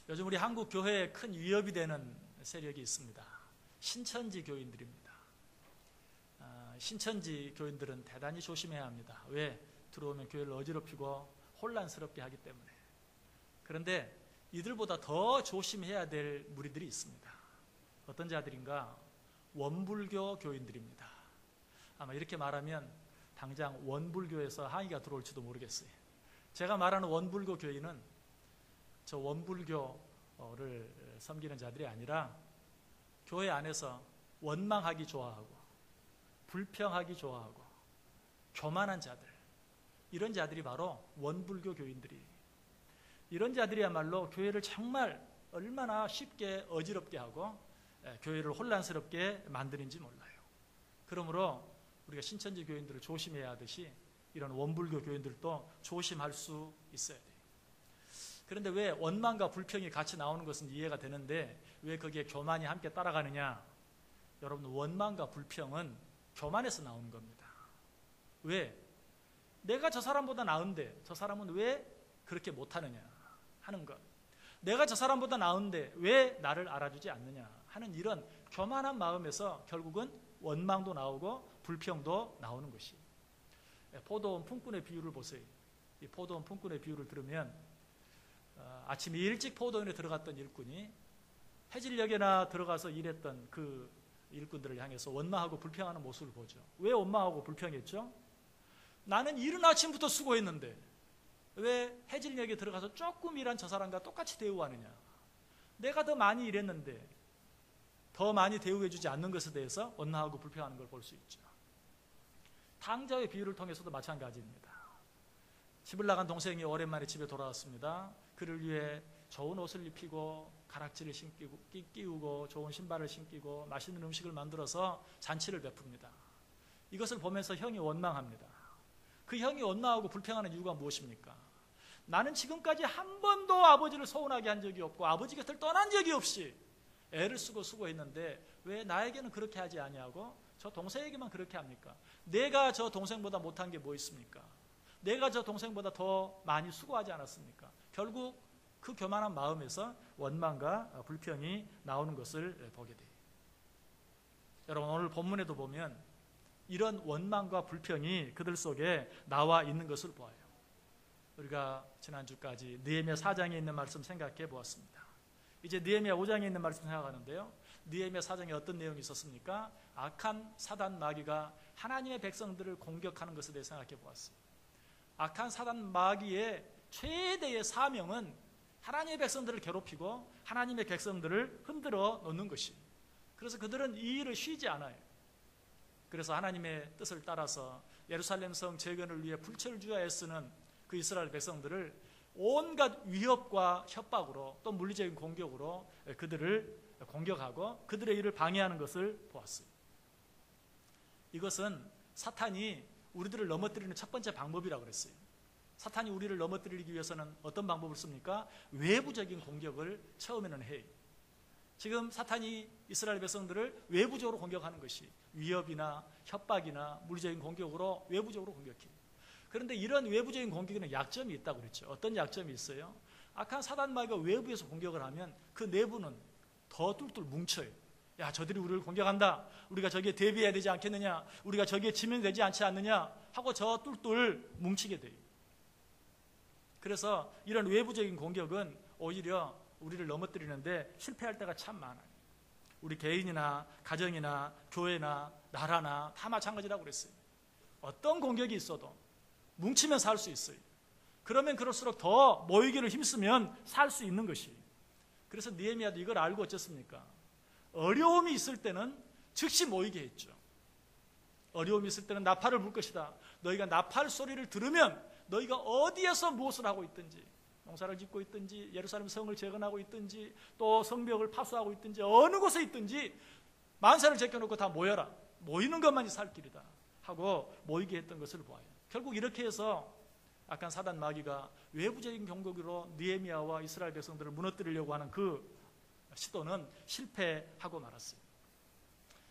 요즘 우리 한국 교회에 큰 위협이 되는 세력이 있습니다. 신천지 교인들입니다. 신천지 교인들은 대단히 조심해야 합니다. 왜? 들어오면 교회를 어지럽히고 혼란스럽게 하기 때문에. 그런데 이들보다 더 조심해야 될 무리들이 있습니다. 어떤 자들인가? 원불교 교인들입니다. 아마 이렇게 말하면 당장 원불교에서 항의가 들어올지도 모르겠어요. 제가 말하는 원불교 교인은 저 원불교를 섬기는 자들이 아니라 교회 안에서 원망하기 좋아하고 불평하기 좋아하고 교만한 자들, 이런 자들이 바로 원불교 교인들이. 이런 자들이야말로 교회를 정말 얼마나 쉽게 어지럽게 하고 교회를 혼란스럽게 만드는지 몰라요. 그러므로 우리가 신천지 교인들을 조심해야 하듯이 이런 원불교 교인들도 조심할 수 있어야 돼요. 그런데 왜 원망과 불평이 같이 나오는 것은 이해가 되는데 왜 거기에 교만이 함께 따라가느냐? 여러분, 원망과 불평은 교만에서 나오는 겁니다. 왜? 내가 저 사람보다 나은데 저 사람은 왜 그렇게 못하느냐 하는 것. 내가 저 사람보다 나은데 왜 나를 알아주지 않느냐 하는 이런 교만한 마음에서 결국은 원망도 나오고 불평도 나오는 것이. 포도원 품꾼의 비유를 보세요. 이 포도원 품꾼의 비유를 들으면 아침 일찍 포도원에 들어갔던 일꾼이 해질녘에나 들어가서 일했던 그 일꾼들을 향해서 원망하고 불평하는 모습을 보죠. 왜 원망하고 불평했죠? 나는 이른 아침부터 수고했는데 왜 해질녘에 들어가서 조금 일한 저 사람과 똑같이 대우하느냐? 내가 더 많이 일했는데 더 많이 대우해주지 않는 것에 대해서 원망하고 불평하는 걸 볼 수 있죠. 탕자의 비유를 통해서도 마찬가지입니다. 집을 나간 동생이 오랜만에 집에 돌아왔습니다. 그를 위해 좋은 옷을 입히고 가락지를 끼우고 좋은 신발을 신기고 맛있는 음식을 만들어서 잔치를 베풉니다. 이것을 보면서 형이 원망합니다. 그 형이 원망하고 불평하는 이유가 무엇입니까? 나는 지금까지 한 번도 아버지를 서운하게 한 적이 없고 아버지 곁을 떠난 적이 없이 애를 쓰고 수고했는데 왜 나에게는 그렇게 하지 아니하고 저 동생에게만 그렇게 합니까? 내가 저 동생보다 못한 게 뭐 있습니까? 내가 저 동생보다 더 많이 수고하지 않았습니까? 결국 그 교만한 마음에서 원망과 불평이 나오는 것을 보게 돼요. 여러분, 오늘 본문에도 보면 이런 원망과 불평이 그들 속에 나와 있는 것을 보아요. 우리가 지난주까지 느헤미야 4장에 있는 말씀 생각해 보았습니다. 이제 느헤미야 5장에 있는 말씀 생각하는데요. 느헤미야 4장에 어떤 내용이 있었습니까? 악한 사단 마귀가 하나님의 백성들을 공격하는 것에 대해 생각해 보았어요. 악한 사단 마귀의 최대의 사명은 하나님의 백성들을 괴롭히고 하나님의 백성들을 흔들어 놓는 것이. 그래서 그들은 이 일을 쉬지 않아요. 그래서 하나님의 뜻을 따라서 예루살렘 성 재건을 위해 불철 주야 애쓰는 그 이스라엘 백성들을 온갖 위협과 협박으로 또 물리적인 공격으로 그들을 공격하고 그들의 일을 방해하는 것을 보았어요. 이것은 사탄이 우리들을 넘어뜨리는 첫 번째 방법이라고 그랬어요. 사탄이 우리를 넘어뜨리기 위해서는 어떤 방법을 씁니까? 외부적인 공격을 처음에는 해요. 지금 사탄이 이스라엘 백성들을 외부적으로 공격하는 것이 위협이나 협박이나 물리적인 공격으로 외부적으로 공격해요. 그런데 이런 외부적인 공격에는 약점이 있다고 그랬죠. 어떤 약점이 있어요? 악한 사단 마귀가 외부에서 공격을 하면 그 내부는 더 뚫뚫 뭉쳐요. 야, 저들이 우리를 공격한다. 우리가 저기에 대비해야 되지 않겠느냐? 우리가 저기에 지면 되지 않지 않느냐? 하고 저 뚫뚫 뭉치게 돼요. 그래서 이런 외부적인 공격은 오히려 우리를 넘어뜨리는데 실패할 때가 참 많아요. 우리 개인이나 가정이나 교회나 나라나 다 마찬가지라고 그랬어요. 어떤 공격이 있어도 뭉치면 살 수 있어요. 그러면 그럴수록 더 모이기를 힘쓰면 살 수 있는 것이. 그래서 느헤미야도 이걸 알고 어쨌습니까? 어려움이 있을 때는 즉시 모이게 했죠. 어려움이 있을 때는 나팔을 불 것이다. 너희가 나팔 소리를 들으면 너희가 어디에서 무엇을 하고 있든지, 농사를 짓고 있든지 예루살렘 성을 재건하고 있든지 또 성벽을 파수하고 있든지 어느 곳에 있든지 만사를 제껴놓고 다 모여라. 모이는 것만이 살 길이다 하고 모이게 했던 것을 보아요. 결국 이렇게 해서 악한 사단 마귀가 외부적인 공격으로 느헤미야와 이스라엘 백성들을 무너뜨리려고 하는 그 시도는 실패하고 말았어요.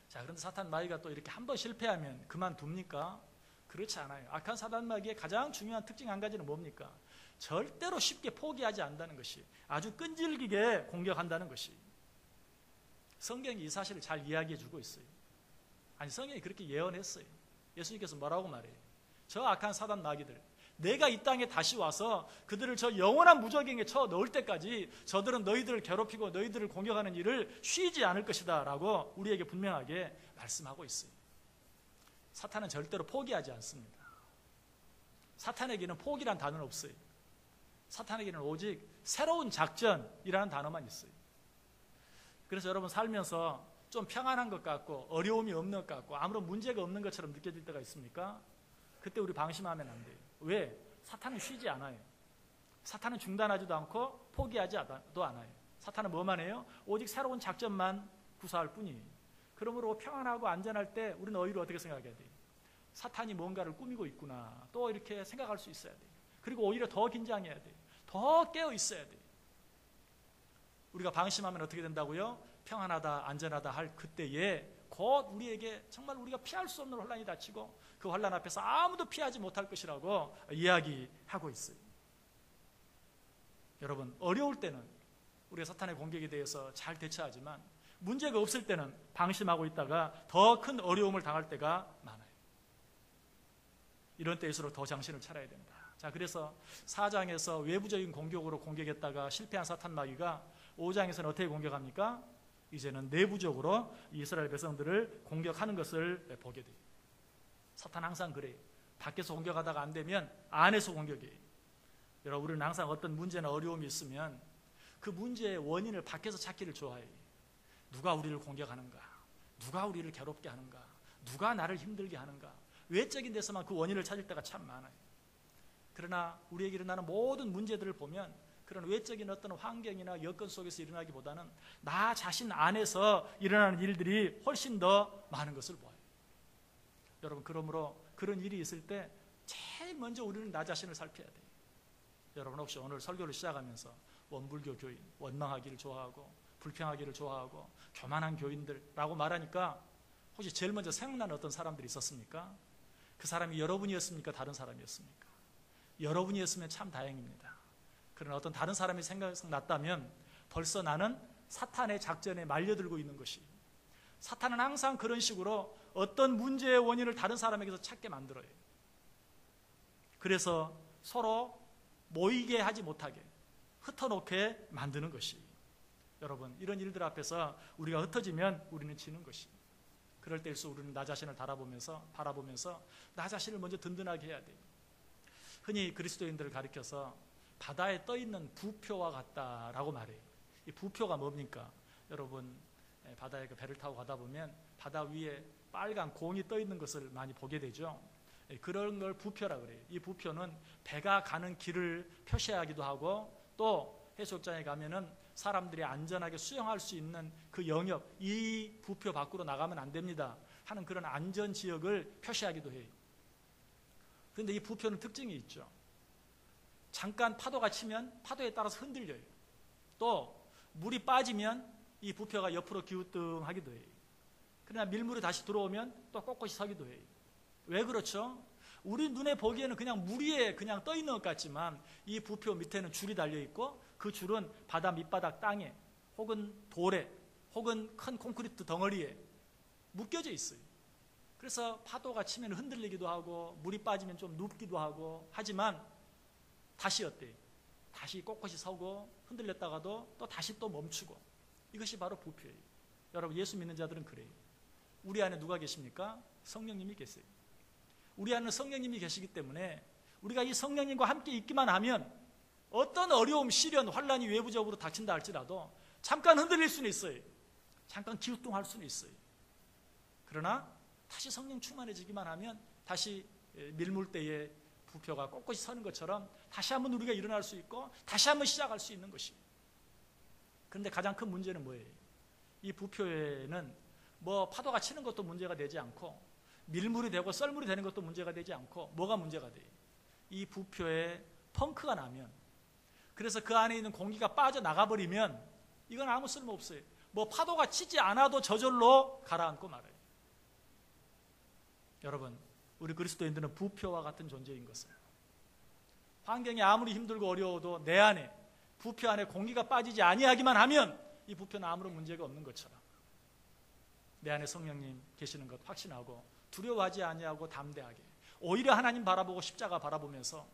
자, 그런데 사단 마귀가 또 이렇게 한번 실패하면 그만둡니까? 그렇지 않아요. 악한 사단 마귀의 가장 중요한 특징 한 가지는 뭡니까? 절대로 쉽게 포기하지 않는다는 것이, 아주 끈질기게 공격한다는 것이, 성경이 이 사실을 잘 이야기해 주고 있어요. 아니, 성경이 그렇게 예언했어요. 예수님께서 뭐라고 말해요? 저 악한 사단 마귀들, 내가 이 땅에 다시 와서 그들을 저 영원한 무저갱에 쳐 넣을 때까지 저들은 너희들을 괴롭히고 너희들을 공격하는 일을 쉬지 않을 것이다 라고 우리에게 분명하게 말씀하고 있어요. 사탄은 절대로 포기하지 않습니다. 사탄에게는 포기란 단어는 없어요. 사탄에게는 오직 새로운 작전이라는 단어만 있어요. 그래서 여러분 살면서 좀 평안한 것 같고 어려움이 없는 것 같고 아무런 문제가 없는 것처럼 느껴질 때가 있습니까? 그때 우리 방심하면 안 돼요. 왜? 사탄은 쉬지 않아요. 사탄은 중단하지도 않고 포기하지도 않아요. 사탄은 뭐만 해요? 오직 새로운 작전만 구사할 뿐이에요. 그러므로 평안하고 안전할 때 우리는 오히려 어떻게 생각해야 돼요? 사탄이 뭔가를 꾸미고 있구나, 또 이렇게 생각할 수 있어야 돼요. 그리고 오히려 더 긴장해야 돼요. 더 깨어 있어야 돼요. 우리가 방심하면 어떻게 된다고요? 평안하다, 안전하다 할 그때에 곧 우리에게 정말 우리가 피할 수 없는 환란이 닥치고 그 환란 앞에서 아무도 피하지 못할 것이라고 이야기하고 있어요. 여러분, 어려울 때는 우리가 사탄의 공격에 대해서 잘 대처하지만 문제가 없을 때는 방심하고 있다가 더 큰 어려움을 당할 때가 많아요. 이런 때일수록 더 정신을 차려야 된다. 자, 그래서 4장에서 외부적인 공격으로 공격했다가 실패한 사탄 마귀가 5장에서는 어떻게 공격합니까? 이제는 내부적으로 이스라엘 백성들을 공격하는 것을 보게 돼요. 사탄 항상 그래요. 밖에서 공격하다가 안 되면 안에서 공격해요. 여러분, 우리는 항상 어떤 문제나 어려움이 있으면 그 문제의 원인을 밖에서 찾기를 좋아해요. 누가 우리를 공격하는가? 누가 우리를 괴롭게 하는가? 누가 나를 힘들게 하는가? 외적인 데서만 그 원인을 찾을 때가 참 많아요. 그러나 우리에게 일어나는 모든 문제들을 보면 그런 외적인 어떤 환경이나 여건 속에서 일어나기보다는 나 자신 안에서 일어나는 일들이 훨씬 더 많은 것을 보아요. 여러분, 그러므로 그런 일이 있을 때 제일 먼저 우리는 나 자신을 살펴야 돼요. 여러분, 혹시 오늘 설교를 시작하면서 원불교 교인, 원망하기를 좋아하고 불평하기를 좋아하고 교만한 교인들라고 말하니까 혹시 제일 먼저 생각나는 어떤 사람들이 있었습니까? 그 사람이 여러분이었습니까? 다른 사람이었습니까? 여러분이었으면 참 다행입니다. 그러나 어떤 다른 사람이 생각났다면 벌써 나는 사탄의 작전에 말려들고 있는 것이, 사탄은 항상 그런 식으로 어떤 문제의 원인을 다른 사람에게서 찾게 만들어요. 그래서 서로 모이게 하지 못하게 흩어놓게 만드는 것이, 여러분, 이런 일들 앞에서 우리가 흩어지면 우리는 지는 것이, 그럴 때일수록 우리는 나 자신을 바라보면서 나 자신을 먼저 든든하게 해야 돼요. 흔히 그리스도인들을 가리켜서 바다에 떠있는 부표와 같다라고 말해요. 이 부표가 뭡니까? 여러분, 바다에 그 배를 타고 가다 보면 바다 위에 빨간 공이 떠있는 것을 많이 보게 되죠. 그런 걸 부표라 그래요. 이 부표는 배가 가는 길을 표시하기도 하고, 또 해수욕장에 가면은 사람들이 안전하게 수영할 수 있는 그 영역, 이 부표 밖으로 나가면 안 됩니다 하는 그런 안전지역을 표시하기도 해요. 그런데 이 부표는 특징이 있죠. 잠깐 파도가 치면 파도에 따라서 흔들려요. 또 물이 빠지면 이 부표가 옆으로 기우뚱하기도 해요. 그러나 밀물이 다시 들어오면 또 꼿꼿이 서기도 해요. 왜 그렇죠? 우리 눈에 보기에는 그냥 물 위에 그냥 떠 있는 것 같지만 이 부표 밑에는 줄이 달려 있고, 그 줄은 바다 밑바닥 땅에 혹은 돌에 혹은 큰 콘크리트 덩어리에 묶여져 있어요. 그래서 파도가 치면 흔들리기도 하고 물이 빠지면 좀 눕기도 하고 하지만 다시 어때요? 다시 꼿꼿이 서고 흔들렸다가도 또 다시 또 멈추고, 이것이 바로 부표예요. 여러분, 예수 믿는 자들은 그래요. 우리 안에 누가 계십니까? 성령님이 계세요. 우리 안에 성령님이 계시기 때문에 우리가 이 성령님과 함께 있기만 하면 어떤 어려움, 시련, 환란이 외부적으로 닥친다 할지라도 잠깐 흔들릴 수는 있어요. 잠깐 기우뚱할 수는 있어요. 그러나 다시 성령 충만해지기만 하면 다시 밀물대에 부표가 꼿꼿이 서는 것처럼 다시 한번 우리가 일어날 수 있고 다시 한번 시작할 수 있는 것이. 그런데 가장 큰 문제는 뭐예요? 이 부표에는 뭐 파도가 치는 것도 문제가 되지 않고 밀물이 되고 썰물이 되는 것도 문제가 되지 않고, 뭐가 문제가 돼요? 이 부표에 펑크가 나면, 그래서 그 안에 있는 공기가 빠져나가버리면 이건 아무 쓸모 없어요. 뭐 파도가 치지 않아도 저절로 가라앉고 말아요. 여러분, 우리 그리스도인들은 부표와 같은 존재인 것을 환경이 아무리 힘들고 어려워도 내 안에, 부표 안에 공기가 빠지지 아니하기만 하면 이 부표는 아무런 문제가 없는 것처럼 내 안에 성령님 계시는 것 확신하고 두려워하지 아니하고 담대하게 오히려 하나님 바라보고 십자가 바라보면서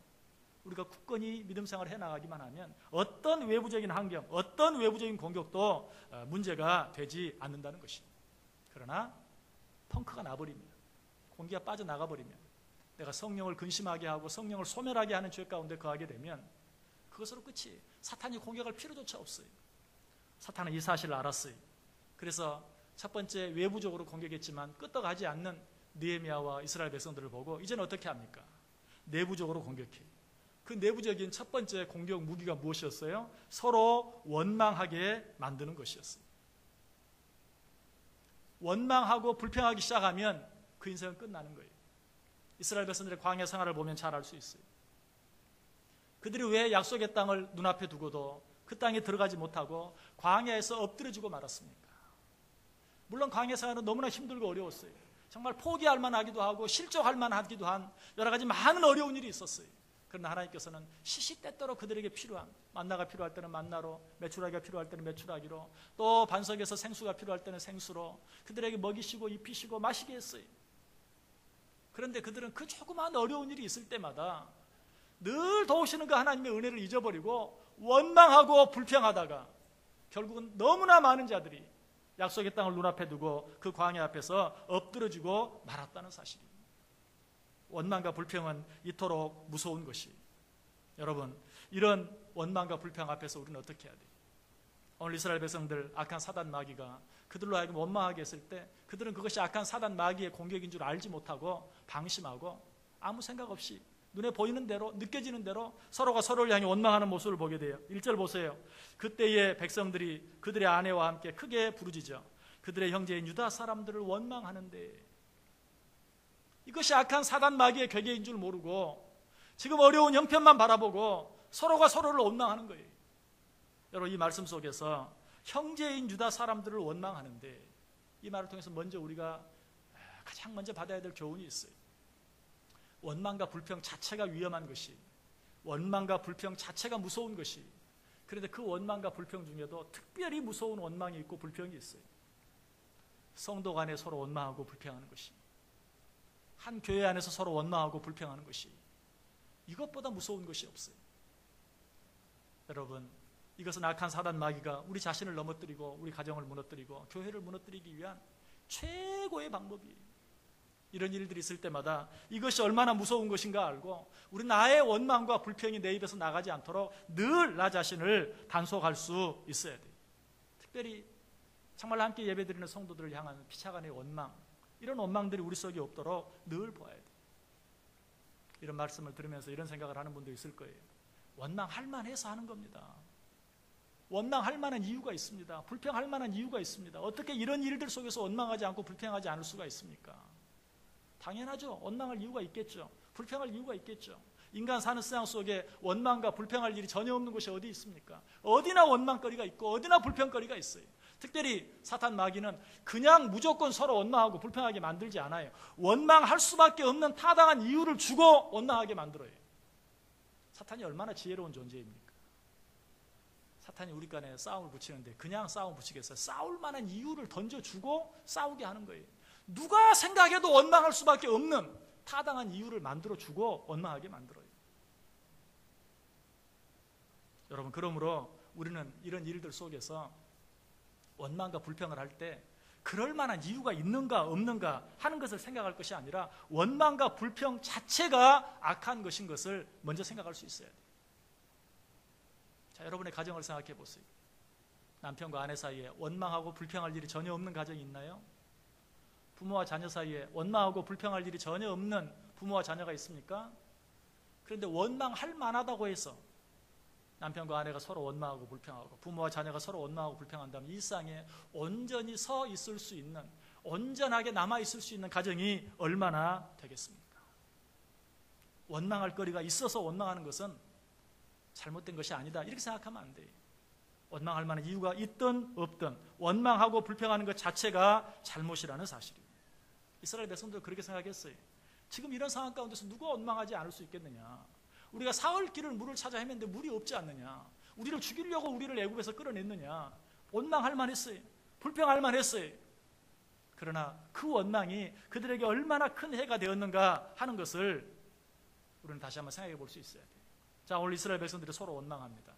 우리가 굳건히 믿음 생활을 해나가기만 하면 어떤 외부적인 환경, 어떤 외부적인 공격도 문제가 되지 않는다는 것입니다. 그러나 펑크가 나버리면, 공기가 빠져나가버리면, 내가 성령을 근심하게 하고 성령을 소멸하게 하는 죄 가운데 거하게 되면 그것으로 끝이, 사탄이 공격할 필요조차 없어요. 사탄은 이 사실을 알았어요. 그래서 첫 번째 외부적으로 공격했지만 끄떡하지 않는 느헤미야와 이스라엘 백성들을 보고 이제는 어떻게 합니까? 내부적으로 공격해요. 그 내부적인 첫 번째 공격 무기가 무엇이었어요? 서로 원망하게 만드는 것이었어요. 원망하고 불평하기 시작하면 그 인생은 끝나는 거예요. 이스라엘 백성들의 광야 생활을 보면 잘 알 수 있어요. 그들이 왜 약속의 땅을 눈앞에 두고도 그 땅에 들어가지 못하고 광야에서 엎드려지고 말았습니까? 물론 광야 생활은 너무나 힘들고 어려웠어요. 정말 포기할 만하기도 하고 실족할 만하기도 한 여러 가지 많은 어려운 일이 있었어요. 그러나 하나님께서는 시시때때로 그들에게 필요한, 만나가 필요할 때는 만나로, 메추라기가 필요할 때는 메추라기로, 또 반석에서 생수가 필요할 때는 생수로 그들에게 먹이시고 입히시고 마시게 했어요. 그런데 그들은 그 조그마한 어려운 일이 있을 때마다 늘 도우시는 그 하나님의 은혜를 잊어버리고 원망하고 불평하다가 결국은 너무나 많은 자들이 약속의 땅을 눈앞에 두고 그 광야 앞에서 엎드러지고 말았다는 사실입니다. 원망과 불평은 이토록 무서운 것이, 여러분, 이런 원망과 불평 앞에서 우리는 어떻게 해야 돼요? 오늘 이스라엘 백성들 악한 사단 마귀가 그들로 하여금 원망하게 했을 때 그들은 그것이 악한 사단 마귀의 공격인 줄 알지 못하고 방심하고 아무 생각 없이 눈에 보이는 대로, 느껴지는 대로 서로가 서로를 향해 원망하는 모습을 보게 돼요. 1절 보세요. 그때의 백성들이 그들의 아내와 함께 크게 부르짖어 그들의 형제인 유다 사람들을 원망하는데, 이것이 악한 사단 마귀의 괴계인 줄 모르고 지금 어려운 형편만 바라보고 서로가 서로를 원망하는 거예요. 여러분, 이 말씀 속에서 형제인 유다 사람들을 원망하는데, 이 말을 통해서 먼저 우리가 가장 먼저 받아야 될 교훈이 있어요. 원망과 불평 자체가 위험한 것이, 원망과 불평 자체가 무서운 것이, 그런데 그 원망과 불평 중에도 특별히 무서운 원망이 있고 불평이 있어요. 성도 간에 서로 원망하고 불평하는 것이, 한 교회 안에서 서로 원망하고 불평하는 것이, 이것보다 무서운 것이 없어요. 여러분, 이것은 악한 사단 마귀가 우리 자신을 넘어뜨리고 우리 가정을 무너뜨리고 교회를 무너뜨리기 위한 최고의 방법이에요. 이런 일들이 있을 때마다 이것이 얼마나 무서운 것인가 알고 우리 나의 원망과 불평이 내 입에서 나가지 않도록 늘 나 자신을 단속할 수 있어야 돼요. 특별히 정말 함께 예배드리는 성도들을 향한 피차간의 원망, 이런 원망들이 우리 속에 없도록 늘 보아야 돼요. 이런 말씀을 들으면서 이런 생각을 하는 분도 있을 거예요. 원망할 만해서 하는 겁니다. 원망할 만한 이유가 있습니다. 불평할 만한 이유가 있습니다. 어떻게 이런 일들 속에서 원망하지 않고 불평하지 않을 수가 있습니까? 당연하죠. 원망할 이유가 있겠죠. 불평할 이유가 있겠죠. 인간 사는 세상 속에 원망과 불평할 일이 전혀 없는 곳이 어디 있습니까? 어디나 원망거리가 있고 어디나 불평거리가 있어요. 특별히 사탄 마귀는 그냥 무조건 서로 원망하고 불평하게 만들지 않아요. 원망할 수밖에 없는 타당한 이유를 주고 원망하게 만들어요. 사탄이 얼마나 지혜로운 존재입니까? 사탄이 우리 간에 싸움을 붙이는데 그냥 싸움 붙이겠어요? 싸울 만한 이유를 던져주고 싸우게 하는 거예요. 누가 생각해도 원망할 수밖에 없는 타당한 이유를 만들어주고 원망하게 만들어요. 여러분, 그러므로 우리는 이런 일들 속에서 원망과 불평을 할 때 그럴 만한 이유가 있는가 없는가 하는 것을 생각할 것이 아니라 원망과 불평 자체가 악한 것인 것을 먼저 생각할 수 있어야 돼요. 자, 여러분의 가정을 생각해 보세요. 남편과 아내 사이에 원망하고 불평할 일이 전혀 없는 가정이 있나요? 부모와 자녀 사이에 원망하고 불평할 일이 전혀 없는 부모와 자녀가 있습니까? 그런데 원망할 만하다고 해서 남편과 아내가 서로 원망하고 불평하고 부모와 자녀가 서로 원망하고 불평한다면 일상에 온전히 서 있을 수 있는, 온전하게 남아 있을 수 있는 가정이 얼마나 되겠습니까? 원망할 거리가 있어서 원망하는 것은 잘못된 것이 아니다, 이렇게 생각하면 안 돼요. 원망할 만한 이유가 있든 없든 원망하고 불평하는 것 자체가 잘못이라는 사실입니다. 이스라엘 백성들은 그렇게 생각했어요. 지금 이런 상황 가운데서 누가 원망하지 않을 수 있겠느냐? 우리가 사흘 길을 물을 찾아 헤맸는데 물이 없지 않느냐. 우리를 죽이려고 우리를 애굽에서 끌어냈느냐. 원망할 만했어요. 불평할 만했어요. 그러나 그 원망이 그들에게 얼마나 큰 해가 되었는가 하는 것을 우리는 다시 한번 생각해 볼 수 있어야 돼요. 자, 오늘 이스라엘 백성들이 서로 원망합니다.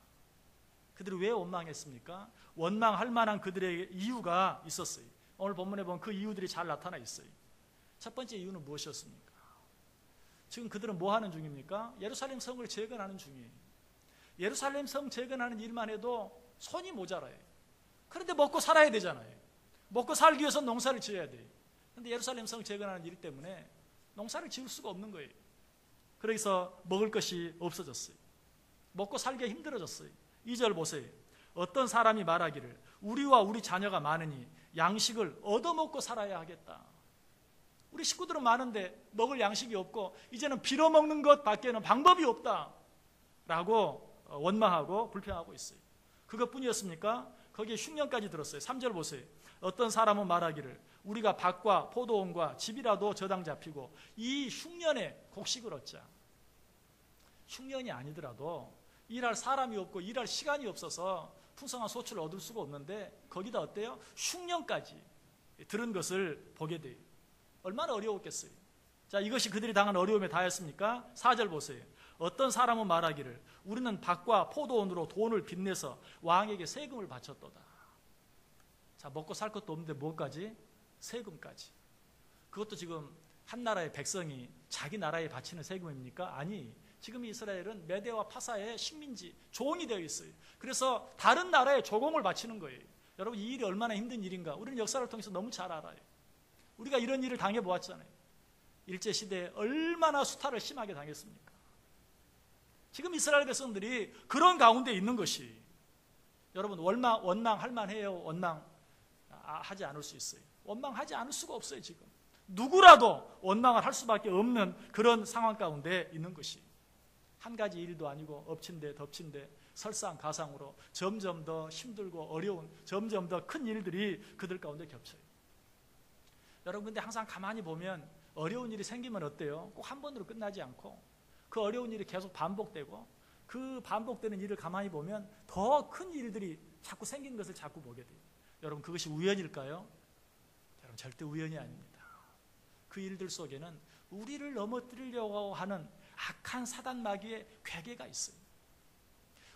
그들이 왜 원망했습니까? 원망할 만한 그들의 이유가 있었어요. 오늘 본문에 보면 그 이유들이 잘 나타나 있어요. 첫 번째 이유는 무엇이었습니까? 지금 그들은 뭐 하는 중입니까? 예루살렘 성을 재건하는 중이에요. 예루살렘 성 재건하는 일만 해도 손이 모자라요. 그런데 먹고 살아야 되잖아요. 먹고 살기 위해서 농사를 지어야 돼요. 그런데 예루살렘 성 재건하는 일 때문에 농사를 지을 수가 없는 거예요. 그래서 먹을 것이 없어졌어요. 먹고 살기가 힘들어졌어요. 2절 보세요. 어떤 사람이 말하기를 우리와 우리 자녀가 많으니 양식을 얻어먹고 살아야 하겠다. 우리 식구들은 많은데 먹을 양식이 없고 이제는 빌어먹는 것 밖에는 방법이 없다 라고 원망하고 불평하고 있어요. 그것뿐이었습니까? 거기에 흉년까지 들었어요. 3절 보세요. 어떤 사람은 말하기를 우리가 밭과 포도원과 집이라도 저당 잡히고 이 흉년에 곡식을 얻자. 흉년이 아니더라도 일할 사람이 없고 일할 시간이 없어서 풍성한 소출을 얻을 수가 없는데 거기다 어때요? 흉년까지 들은 것을 보게 돼요. 얼마나 어려웠겠어요. 자, 이것이 그들이 당한 어려움에 다였습니까? 4절 보세요. 어떤 사람은 말하기를 우리는 밭과 포도원으로 돈을 빚내서 왕에게 세금을 바쳤도다. 자, 먹고 살 것도 없는데 뭐까지? 세금까지. 그것도 지금 한 나라의 백성이 자기 나라에 바치는 세금입니까? 아니, 지금 이스라엘은 메대와 파사의 식민지, 종이 되어 있어요. 그래서 다른 나라에 조공을 바치는 거예요. 여러분, 이 일이 얼마나 힘든 일인가 우리는 역사를 통해서 너무 잘 알아요. 우리가 이런 일을 당해보았잖아요. 일제시대에 얼마나 수탈을 심하게 당했습니까? 지금 이스라엘 백성들이 그런 가운데 있는 것이 여러분 원망할 만해요? 원망하지 않을 수 있어요. 원망하지 않을 수가 없어요. 지금 누구라도 원망을 할 수밖에 없는 그런 상황 가운데 있는 것이 한 가지 일도 아니고 엎친 데 덮친 데 설상가상으로 점점 더 힘들고 어려운 점점 더 큰 일들이 그들 가운데 겹쳐요. 여러분, 근데 항상 가만히 보면 어려운 일이 생기면 어때요? 꼭 한 번으로 끝나지 않고 그 어려운 일이 계속 반복되고 그 반복되는 일을 가만히 보면 더 큰 일들이 자꾸 생긴 것을 자꾸 보게 돼요. 여러분, 그것이 우연일까요? 여러분, 절대 우연이 아닙니다. 그 일들 속에는 우리를 넘어뜨리려고 하는 악한 사단 마귀의 괴계가 있어요.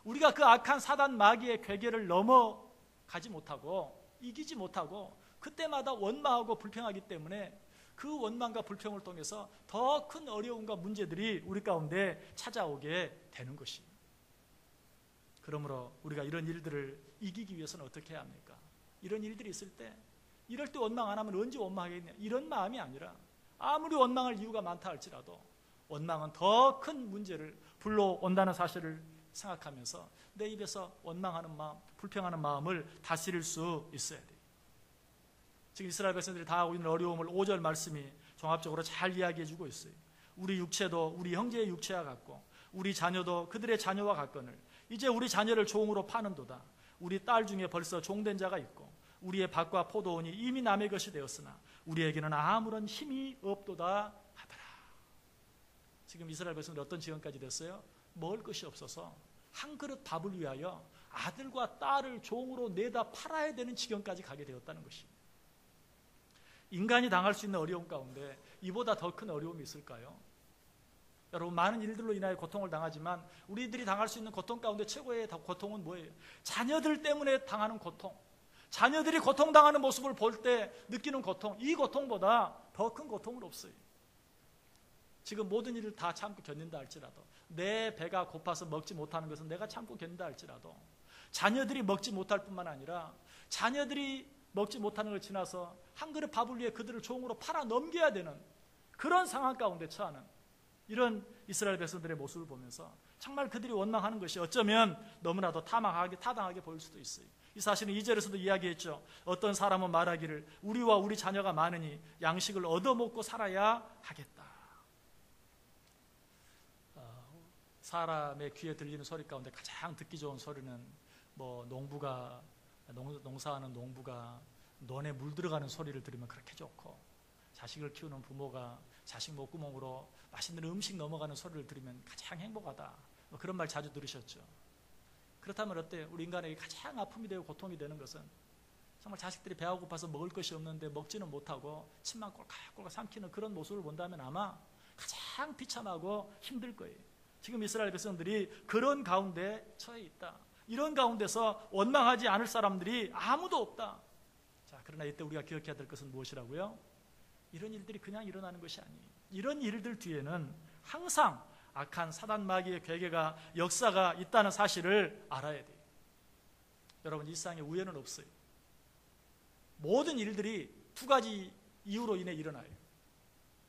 우리가 그 악한 사단 마귀의 괴계를 넘어가지 못하고 이기지 못하고 그때마다 원망하고 불평하기 때문에 그 원망과 불평을 통해서 더 큰 어려움과 문제들이 우리 가운데 찾아오게 되는 것이에요. 그러므로 우리가 이런 일들을 이기기 위해서는 어떻게 해야 합니까? 이런 일들이 있을 때 이럴 때 원망 안 하면 언제 원망하겠냐 이런 마음이 아니라 아무리 원망할 이유가 많다 할지라도 원망은 더 큰 문제를 불러온다는 사실을 생각하면서 내 입에서 원망하는 마음, 불평하는 마음을 다스릴 수 있어야 돼요. 지금 이스라엘 백성들이 당하고 있는 어려움을 5절 말씀이 종합적으로 잘 이야기해 주고 있어요. 우리 육체도 우리 형제의 육체와 같고 우리 자녀도 그들의 자녀와 같거늘 이제 우리 자녀를 종으로 파는도다. 우리 딸 중에 벌써 종된 자가 있고 우리의 밭과 포도원이 이미 남의 것이 되었으나 우리에게는 아무런 힘이 없도다 하더라. 지금 이스라엘 백성들이 어떤 지경까지 됐어요? 먹을 것이 없어서 한 그릇 밥을 위하여 아들과 딸을 종으로 내다 팔아야 되는 지경까지 가게 되었다는 것입니다. 인간이 당할 수 있는 어려움 가운데 이보다 더 큰 어려움이 있을까요? 여러분, 많은 일들로 인하여 고통을 당하지만 우리들이 당할 수 있는 고통 가운데 최고의 고통은 뭐예요? 자녀들 때문에 당하는 고통, 자녀들이 고통당하는 모습을 볼 때 느끼는 고통, 이 고통보다 더 큰 고통은 없어요. 지금 모든 일을 다 참고 견딘다 할지라도 내 배가 고파서 먹지 못하는 것은 내가 참고 견딘다 할지라도 자녀들이 먹지 못할 뿐만 아니라 자녀들이 먹지 못하는 걸 지나서 한 그릇 밥을 위해 그들을 종으로 팔아 넘겨야 되는 그런 상황 가운데 처하는 이런 이스라엘 백성들의 모습을 보면서 정말 그들이 원망하는 것이 어쩌면 너무나도 타당하게 보일 수도 있어요. 이 사실은 2절에서도 이야기했죠. 어떤 사람은 말하기를 우리와 우리 자녀가 많으니 양식을 얻어먹고 살아야 하겠다. 사람의 귀에 들리는 소리 가운데 가장 듣기 좋은 소리는 농사하는 농부가 논에 물 들어가는 소리를 들으면 그렇게 좋고 자식을 키우는 부모가 자식 목구멍으로 맛있는 음식 넘어가는 소리를 들으면 가장 행복하다. 그런 말 자주 들으셨죠. 그렇다면 어때요? 우리 인간에게 가장 아픔이 되고 고통이 되는 것은 정말 자식들이 배가 고파서 먹을 것이 없는데 먹지는 못하고 침만 꼴깍꼴깍 삼키는 그런 모습을 본다면 아마 가장 비참하고 힘들 거예요. 지금 이스라엘 백성들이 그런 가운데 처해 있다. 이런 가운데서 원망하지 않을 사람들이 아무도 없다. 자, 그러나 이때 우리가 기억해야 될 것은 무엇이라고요? 이런 일들이 그냥 일어나는 것이 아니에요. 이런 일들 뒤에는 항상 악한 사단 마귀의 괴계가 역사가 있다는 사실을 알아야 돼요. 여러분, 이 세상에 우연은 없어요. 모든 일들이 두 가지 이유로 인해 일어나요.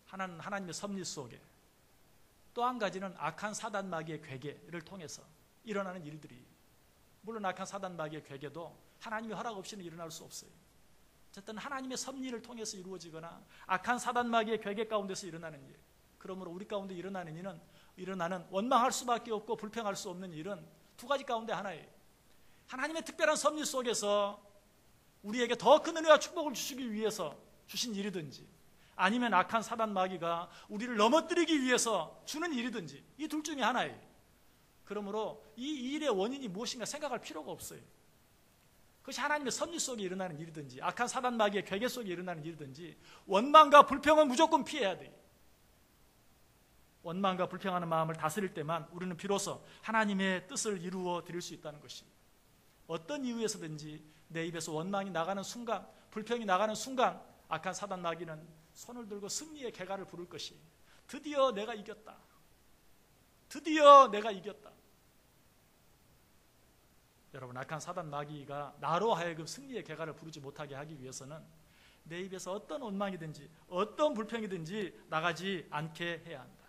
하나는 하나님의 섭리 속에, 또 한 가지는 악한 사단 마귀의 괴계를 통해서 일어나는 일들이, 물론 악한 사단 마귀의 괴계도 하나님의 허락 없이는 일어날 수 없어요. 어쨌든 하나님의 섭리를 통해서 이루어지거나 악한 사단 마귀의 괴계 가운데서 일어나는 일, 그러므로 우리 가운데 일어나는 원망할 수밖에 없고 불평할 수 없는 일은 두 가지 가운데 하나예요. 하나님의 특별한 섭리 속에서 우리에게 더 큰 은혜와 축복을 주시기 위해서 주신 일이든지, 아니면 악한 사단 마귀가 우리를 넘어뜨리기 위해서 주는 일이든지, 이 둘 중에 하나예요. 그러므로 이 일의 원인이 무엇인가 생각할 필요가 없어요. 그것이 하나님의 섭리 속에 일어나는 일이든지 악한 사단 마귀의 괴계 속에 일어나는 일이든지 원망과 불평은 무조건 피해야 돼요. 원망과 불평하는 마음을 다스릴 때만 우리는 비로소 하나님의 뜻을 이루어 드릴 수 있다는 것입니다. 어떤 이유에서든지 내 입에서 원망이 나가는 순간, 불평이 나가는 순간 악한 사단 마귀는 손을 들고 승리의 개가를 부를 것이, 드디어 내가 이겼다. 드디어 내가 이겼다. 여러분, 악한 사단 마귀가 나로 하여금 승리의 개가를 부르지 못하게 하기 위해서는 내 입에서 어떤 원망이든지 어떤 불평이든지 나가지 않게 해야 한다.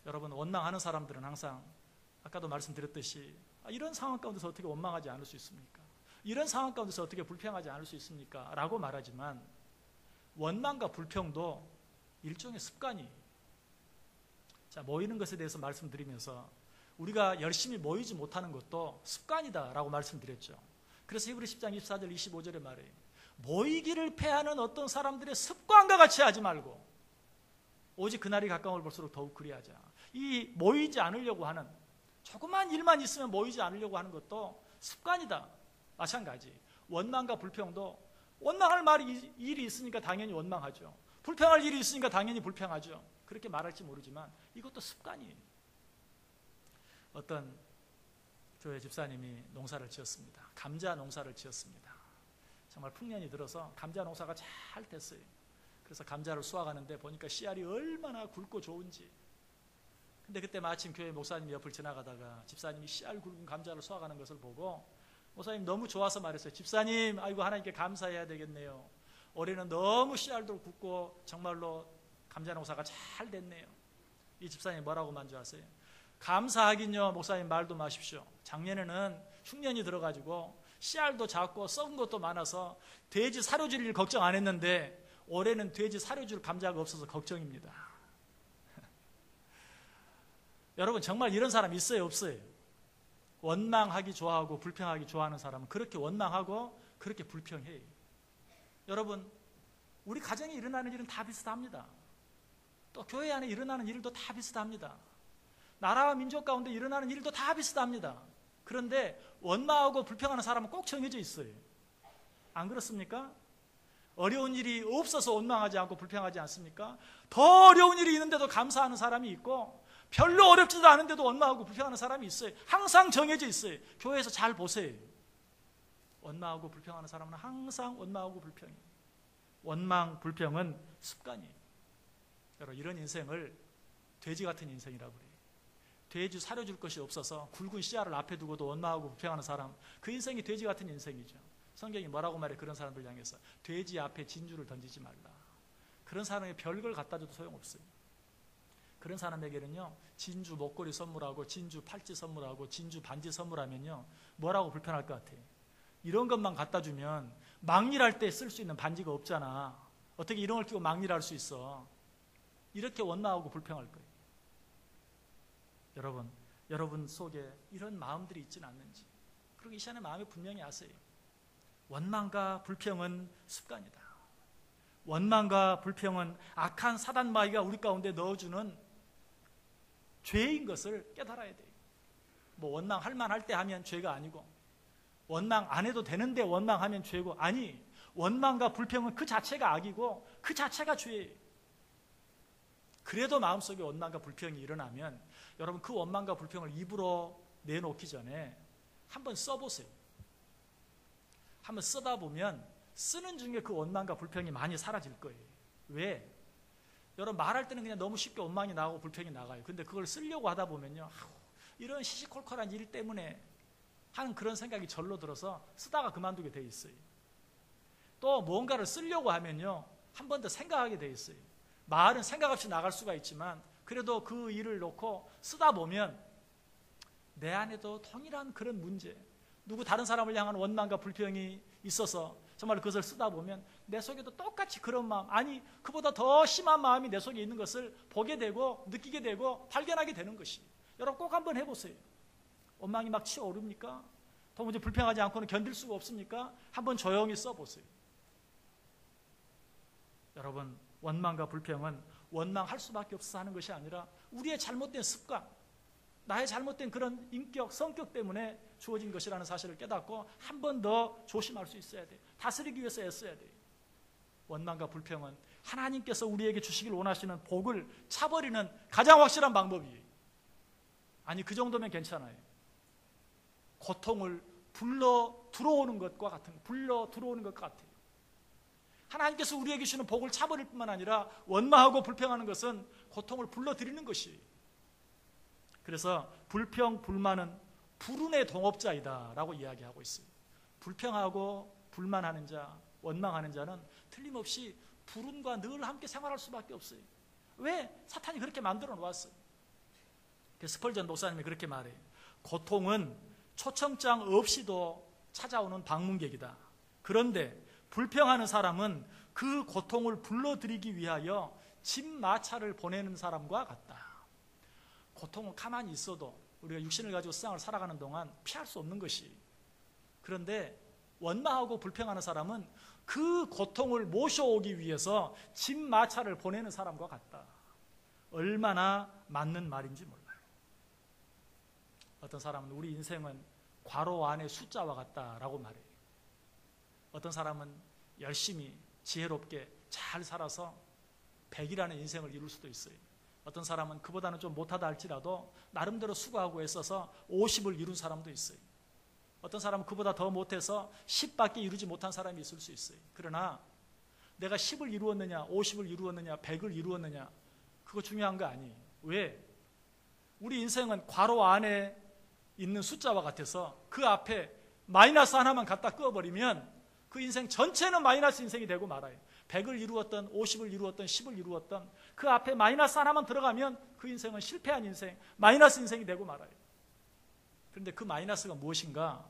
여러분, 원망하는 사람들은 항상 아까도 말씀드렸듯이 이런 상황 가운데서 어떻게 원망하지 않을 수 있습니까? 이런 상황 가운데서 어떻게 불평하지 않을 수 있습니까? 라고 말하지만 원망과 불평도 일종의 습관이에요. 자, 모이는 것에 대해서 말씀드리면서 우리가 열심히 모이지 못하는 것도 습관이다라고 말씀드렸죠. 그래서 히브리 10장 24절 25절에 말해요. 모이기를 패하는 어떤 사람들의 습관과 같이 하지 말고 오직 그날이 가까움을 볼수록 더욱 그리하자. 이 모이지 않으려고 하는, 조그만 일만 있으면 모이지 않으려고 하는 것도 습관이다. 마찬가지 원망과 불평도 원망할 일이 있으니까 당연히 원망하죠. 불평할 일이 있으니까 당연히 불평하죠. 그렇게 말할지 모르지만 이것도 습관이에요. 어떤 교회 집사님이 농사를 지었습니다. 감자 농사를 지었습니다. 정말 풍년이 들어서 감자 농사가 잘 됐어요. 그래서 감자를 수확하는데 보니까 씨알이 얼마나 굵고 좋은지. 근데 그때 마침 교회 목사님 옆을 지나가다가 집사님이 씨알 굵은 감자를 수확하는 것을 보고 목사님 너무 좋아서 말했어요. 집사님, 아이고 하나님께 감사해야 되겠네요. 올해는 너무 씨알도 굵고 정말로 감자 농사가 잘 됐네요. 이 집사님이 뭐라고 만져하세요? 감사하긴요, 목사님 말도 마십시오. 작년에는 흉년이 들어가지고 씨알도 작고 썩은 것도 많아서 돼지 사료 줄 일 걱정 안 했는데 올해는 돼지 사료 줄 감자가 없어서 걱정입니다. 여러분, 정말 이런 사람 있어요, 없어요? 원망하기 좋아하고 불평하기 좋아하는 사람은 그렇게 원망하고 그렇게 불평해요. 여러분, 우리 가정에 일어나는 일은 다 비슷합니다. 또 교회 안에 일어나는 일도 다 비슷합니다. 나라와 민족 가운데 일어나는 일도 다 비슷합니다. 그런데 원망하고 불평하는 사람은 꼭 정해져 있어요. 안 그렇습니까? 어려운 일이 없어서 원망하지 않고 불평하지 않습니까? 더 어려운 일이 있는데도 감사하는 사람이 있고 별로 어렵지도 않은데도 원망하고 불평하는 사람이 있어요. 항상 정해져 있어요. 교회에서 잘 보세요. 원망하고 불평하는 사람은 항상 원망하고 불평이에요. 원망, 불평은 습관이에요. 여러분, 이런 인생을 돼지 같은 인생이라고 그래요. 돼지 사료 줄 것이 없어서 굵은 씨알을 앞에 두고도 원망하고 불평하는 사람, 그 인생이 돼지 같은 인생이죠. 성경이 뭐라고 말해? 그런 사람들 향해서 돼지 앞에 진주를 던지지 말라. 그런 사람에게 별걸 갖다 줘도 소용없어요. 그런 사람에게는요, 진주 목걸이 선물하고 진주 팔찌 선물하고 진주 반지 선물하면요, 뭐라고 불편할 것 같아요? 이런 것만 갖다 주면 막일할 때 쓸 수 있는 반지가 없잖아. 어떻게 이런 걸 끼고 막일할 수 있어? 이렇게 원망하고 불평할 거예요. 여러분 속에 이런 마음들이 있지는 않는지, 그리고 이 시간에 마음에 분명히 아세요. 원망과 불평은 습관이다. 원망과 불평은 악한 사단 마귀가 우리 가운데 넣어주는 죄인 것을 깨달아야 돼요. 뭐 원망할 만할 때 하면 죄가 아니고, 원망 안 해도 되는데 원망하면 죄고, 아니, 원망과 불평은 그 자체가 악이고 그 자체가 죄예요. 그래도 마음속에 원망과 불평이 일어나면 여러분 그 원망과 불평을 입으로 내놓기 전에 한번 써보세요. 한번 쓰다 보면 쓰는 중에 그 원망과 불평이 많이 사라질 거예요. 왜? 여러분 말할 때는 그냥 너무 쉽게 원망이 나오고 불평이 나가요. 근데 그걸 쓰려고 하다 보면요, 이런 시시콜콜한 일 때문에 하는 그런 생각이 절로 들어서 쓰다가 그만두게 돼 있어요. 또 뭔가를 쓰려고 하면요, 한 번 더 생각하게 돼 있어요. 말은 생각 없이 나갈 수가 있지만 그래도 그 일을 놓고 쓰다 보면 내 안에도 동일한 그런 문제, 누구 다른 사람을 향한 원망과 불평이 있어서 정말 그것을 쓰다 보면 내 속에도 똑같이 그런 마음, 아니 그보다 더 심한 마음이 내 속에 있는 것을 보게 되고 느끼게 되고 발견하게 되는 것이. 여러분 꼭 한번 해보세요. 원망이 막 치어오릅니까? 도무지 불평하지 않고는 견딜 수가 없습니까? 한번 조용히 써보세요. 여러분 원망과 불평은 원망할 수밖에 없어서 하는 것이 아니라 우리의 잘못된 습관, 나의 잘못된 그런 인격, 성격 때문에 주어진 것이라는 사실을 깨닫고 한 번 더 조심할 수 있어야 돼요. 다스리기 위해서 애써야 돼요. 원망과 불평은 하나님께서 우리에게 주시길 원하시는 복을 차버리는 가장 확실한 방법이에요. 아니 그 정도면 괜찮아요. 고통을 불러 들어오는 것과 같은, 불러 들어오는 것 같아요. 하나님께서 우리에게 주시는 복을 차버릴 뿐만 아니라 원망하고 불평하는 것은 고통을 불러들이는 것이에요. 그래서 불평, 불만은 불운의 동업자이다 라고 이야기하고 있어요. 불평하고 불만하는 자, 원망하는 자는 틀림없이 불운과 늘 함께 생활할 수밖에 없어요. 왜? 사탄이 그렇게 만들어 놓았어요. 스펄전 목사님이 그렇게 말해요. 고통은 초청장 없이도 찾아오는 방문객이다. 그런데 불평하는 사람은 그 고통을 불러들이기 위하여 집마차를 보내는 사람과 같다. 고통은 가만히 있어도 우리가 육신을 가지고 세상을 살아가는 동안 피할 수 없는 것이, 그런데 원망하고 불평하는 사람은 그 고통을 모셔오기 위해서 집마차를 보내는 사람과 같다. 얼마나 맞는 말인지 몰라요. 어떤 사람은 우리 인생은 괄호 안의 숫자와 같다라고 말해요. 어떤 사람은 열심히 지혜롭게 잘 살아서 100이라는 인생을 이룰 수도 있어요. 어떤 사람은 그보다는 좀 못하다 할지라도 나름대로 수고하고 애써서 50을 이룬 사람도 있어요. 어떤 사람은 그보다 더 못해서 10밖에 이루지 못한 사람이 있을 수 있어요. 그러나 내가 10을 이루었느냐, 50을 이루었느냐, 100을 이루었느냐, 그거 중요한 거 아니에요. 왜? 우리 인생은 괄호 안에 있는 숫자와 같아서 그 앞에 마이너스 하나만 갖다 끄어버리면 그 인생 전체는 마이너스 인생이 되고 말아요. 100을 이루었던, 50을 이루었던, 10을 이루었던 그 앞에 마이너스 하나만 들어가면 그 인생은 실패한 인생, 마이너스 인생이 되고 말아요. 그런데 그 마이너스가 무엇인가?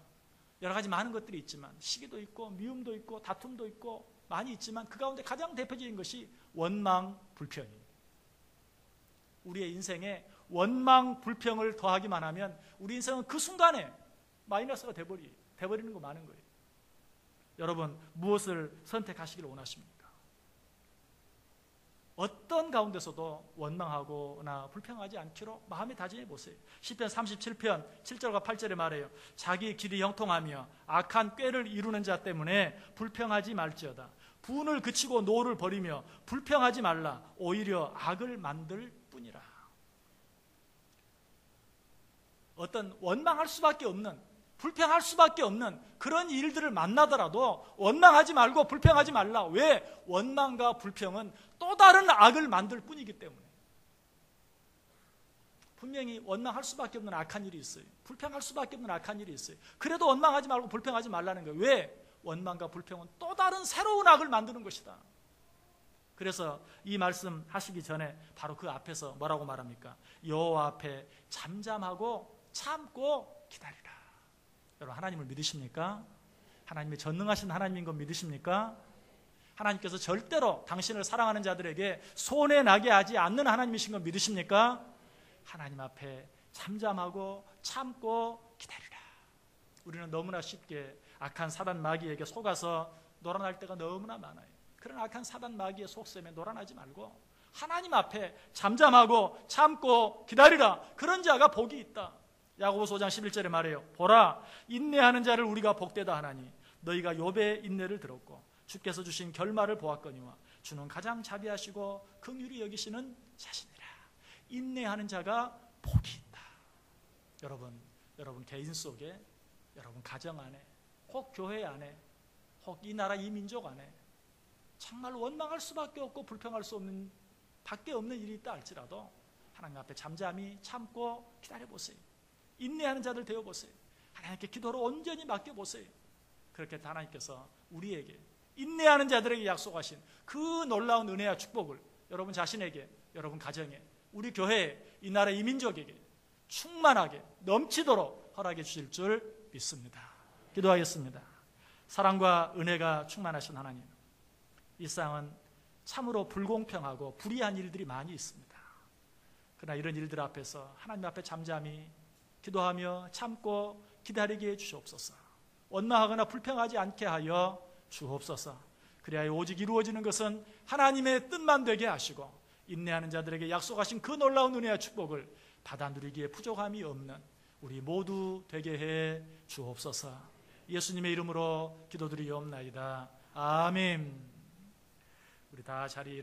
여러 가지 많은 것들이 있지만 시기도 있고 미움도 있고 다툼도 있고 많이 있지만 그 가운데 가장 대표적인 것이 원망, 불평이에요. 우리의 인생에 원망, 불평을 더하기만 하면 우리 인생은 그 순간에 마이너스가 돼버리는 거 많은 거예요. 여러분 무엇을 선택하시길 원하십니까? 어떤 가운데서도 원망하거나 불평하지 않기로 마음에 다짐해 보세요. 시편 37편 7절과 8절에 말해요. 자기 길이 형통하며 악한 꾀를 이루는 자 때문에 불평하지 말지어다. 분을 그치고 노를 버리며 불평하지 말라. 오히려 악을 만들 뿐이라. 어떤 원망할 수밖에 없는, 불평할 수밖에 없는 그런 일들을 만나더라도 원망하지 말고 불평하지 말라. 왜? 원망과 불평은 또 다른 악을 만들 뿐이기 때문에. 분명히 원망할 수밖에 없는 악한 일이 있어요. 불평할 수밖에 없는 악한 일이 있어요. 그래도 원망하지 말고 불평하지 말라는 거예요. 왜? 원망과 불평은 또 다른 새로운 악을 만드는 것이다. 그래서 이 말씀 하시기 전에 바로 그 앞에서 뭐라고 말합니까? 여호와 앞에 잠잠하고 참고 기다리라. 여러분 하나님을 믿으십니까? 하나님의 전능하신 하나님인 것 믿으십니까? 하나님께서 절대로 당신을 사랑하는 자들에게 손해나게 하지 않는 하나님이신 것 믿으십니까? 하나님 앞에 잠잠하고 참고 기다리라. 우리는 너무나 쉽게 악한 사단 마귀에게 속아서 놀아날 때가 너무나 많아요. 그런 악한 사단 마귀의 속셈에 놀아나지 말고 하나님 앞에 잠잠하고 참고 기다리라. 그런 자가 복이 있다. 야고보서 5장 11절에 말해요. 보라, 인내하는 자를 우리가 복되다 하나니 너희가 욥의 인내를 들었고 주께서 주신 결말을 보았거니와 주는 가장 자비하시고 긍휼히 여기시는 자신이라. 인내하는 자가 복이 있다. 여러분 개인 속에, 여러분 가정 안에, 혹 교회 안에, 혹 이 나라 이 민족 안에 정말 원망할 수밖에 없고 불평할 수 없는 밖에 없는 일이 있다 할지라도 하나님 앞에 잠잠히 참고 기다려보세요. 인내하는 자들 되어보세요. 하나님께 기도로 온전히 맡겨보세요. 그렇게 하나님께서 우리에게 인내하는 자들에게 약속하신 그 놀라운 은혜와 축복을 여러분 자신에게, 여러분 가정에, 우리 교회에, 이 나라 이 민족에게 충만하게 넘치도록 허락해 주실 줄 믿습니다. 기도하겠습니다. 사랑과 은혜가 충만하신 하나님, 이 세상은 참으로 불공평하고 불의한 일들이 많이 있습니다. 그러나 이런 일들 앞에서 하나님 앞에 잠잠히 기도하며 참고 기다리게 해 주시옵소서. 원망하거나 불평하지 않게 하여 주옵소서. 그리하여 오직 이루어지는 것은 하나님의 뜻만 되게 하시고 인내하는 자들에게 약속하신 그 놀라운 은혜와 축복을 받아 누리기에 부족함이 없는 우리 모두 되게 해 주옵소서. 예수님의 이름으로 기도드리옵나이다. 아멘. 우리 다 자리에